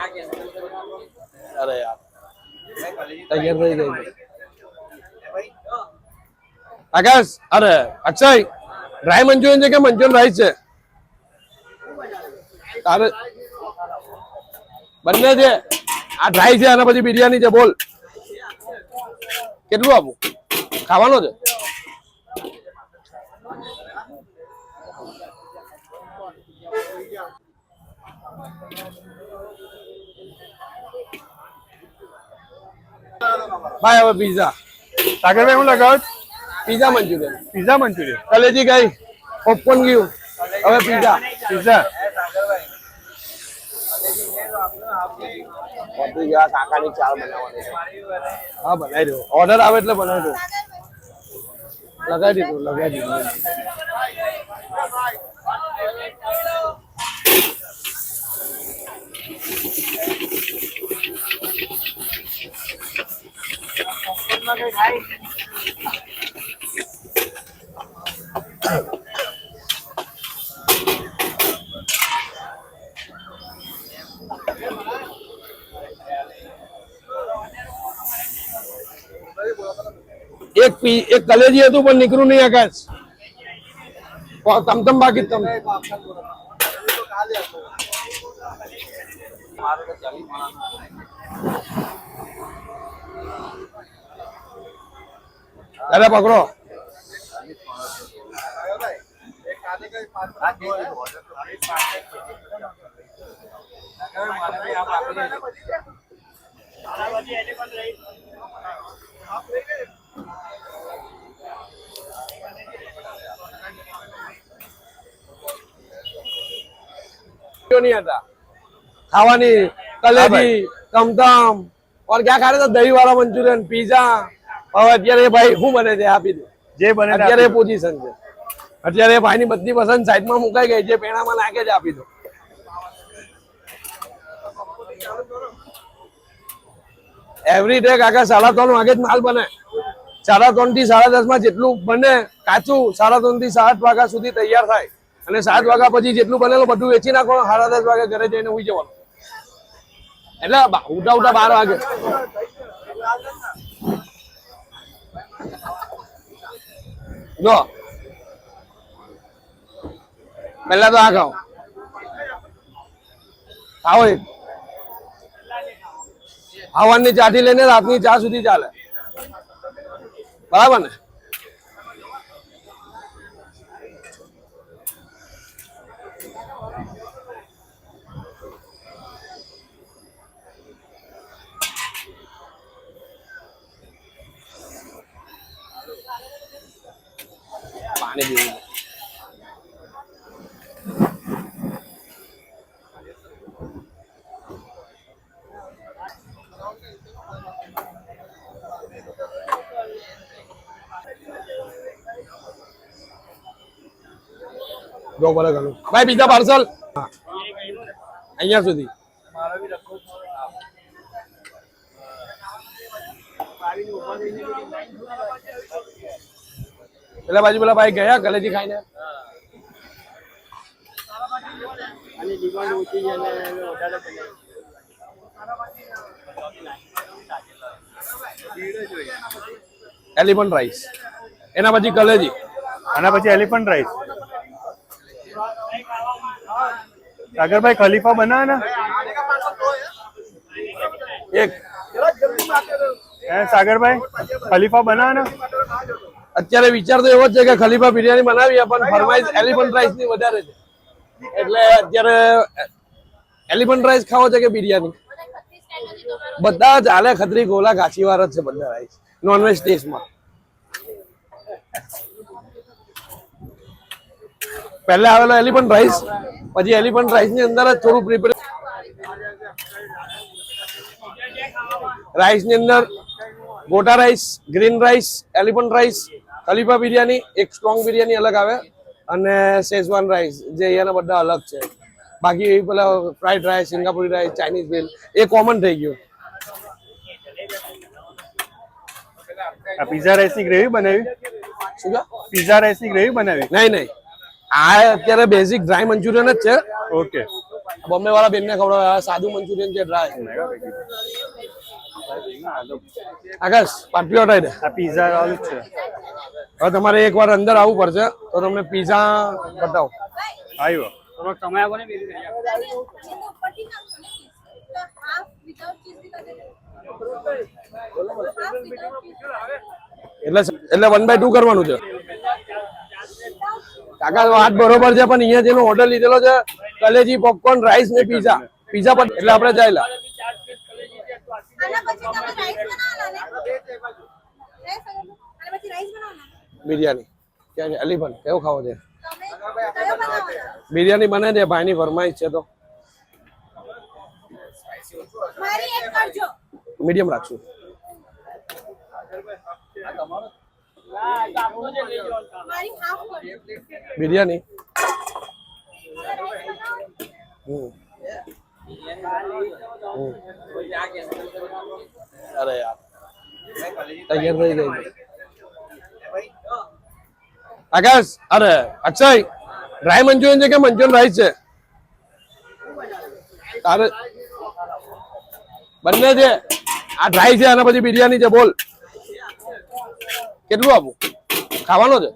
अरे यार तैयार થઈ ગઈ આકાશ અરે અક્ષય ડ્રાય મંચુરિયન છે કે મંચુરિયન રાઈસ છે તારે બંને છે આ ડ્રાય છે અને પછી બિરયાની છે બોલ કેટલું આપું ખાવાનો છે ભાઈ હવે પીઝા સાગરભાઈ હું લગાવ પીઝા મંચુરિયન કલેજી ગઈ પોપકોર્ન ગયું હવે પીઝા કાકાની ચાર બનાવવાની હા બનાવી દો ઓર્ડર આવે એટલે બનાવી દો લગાવી દીધું એક કલેજી હતું પણ નીકળું નહીં આકાશ તમ બાકી તમ અરે પકડો नहीं आता खावानी कलेजी तमतम और क्या खा रहे थे दही वाला मंचूरियन पिज्जा और અત્યારે ભાઈ શું બને છે આપી દે જે બને અત્યારે પોઝિશન છે અત્યારે ભાઈની બધી પસંદ સાઈડમાં મુકાઈ ગઈ જે પેણામાં નાખે છે આપી દો એવરી ડે કાકા 3:30 વાગે જ માલ બને 3:30 થી 10:30 માં જેટલું બને કાચું 3:30 થી 7 વાગ્યા સુધી તૈયાર થાય અને 7 વાગ્યા પછી જેટલું બનેલું બધું વેચી નાખો 10:30 વાગે ઘરે જઈને સુઈ જવાનું એટલે ઉઠા 12 વાગે જો પહેલા તો આ ખાઓ ખાઓ એક હવાની ચાથી લઈને રાતની ચા સુધી ચાલે બરાબર ને પાણી પીવું જો બોલે ગયું ભાઈ બીજા પાર્સલ અહીંયા સુધી પેલા બાજુ પેલા ભાઈ ગયા કલેજી ખાઈને એલિફન્ટ રાઈસ એના પછી કલેજી આના પછી એલિફન્ટ રાઈસ સાગરભાઈ ખલીફા બનાવે ને એક સાગરભાઈ ખલીફા બનાવે ને અત્યારે વિચાર તો એવો જ છે કે ખલીફા બિરયાની બનાવીએ પણ ફરમાઈશ એલિફન્ટ રાઈસ ની વધારે છે એટલે અત્યારે એલિફન્ટ રાઈસ ખાવો છે કે બિરયાની બધા ચાલે ખત્રી ગોલા કાચીવાર જ છે બધા રાઈસ નોનવેજ ટેસ્ટમાં પહેલા આવેલો એલિફન્ટ રાઈસ પછી એલિફન્ટ રાઈસ ની અંદર જ થોડું પ્રિપેર રાઈસ ની અંદર ગોટા rice green rice elephant rice ખલીફા બિરયાની એક સ્ટ્રોંગ બિરયાની અલગ આવે અને શેઝવાન રાઈસ જે અહીંયાના બધા અલગ છે બાકી પેલા ફ્રાઈડ રાઈસ સિંગાપુરી રાઈસ ચાઇનીઝ ભેલ એ કોમન થઈ ગયું આ પિઝા રાઈસ ની ગ્રેવી બનાવી શું કે પિઝા રાઈસ ની ગ્રેવી બનાવી નહીં આ અત્યારે બેઝિક ડ્રાય મંચુરિયન જ છે ઓકે બોમ્બે વાળા બેનને ખવડાવે સાદું મંચુરિયન છે ડ્રાય આકાશ પાટલીઓ હટાઈ દે આ પીઝા વાળું જ છે હવે તમારે એકવાર અંદર આવવું પડશે તો તમને પીઝા બતાવો આવ્યો થોડોક સમય આપો ને એટલે એટલે 1/2 કરવાનું છે કાકા વાત બરોબર છે પણ અહીંયા જેનો ઓર્ડર લીધેલો છે કલેજી પોપકોર્ન રાઈસ ને પીઝા પીઝા પર એટલે આપણે જાયલા બિરયાની ક્યાં છે એલિફન્ટ કેવું ખાવો છે બિરયાની બને છે ભાઈની ફરમાઈશ છે તો મીડિયમ રાખશું બિરયાની અરે યાર તૈયાર થઈ ગઈ આકાશ અરે અક્ષય ડ્રાય મંચુરિયન છે કે મંચુરિયન રાઈસ છે તારે બંને છે આ ડ્રાય છે અને પછી બિરયાની છે બોલ કેટલું આપું ખાવાનો છે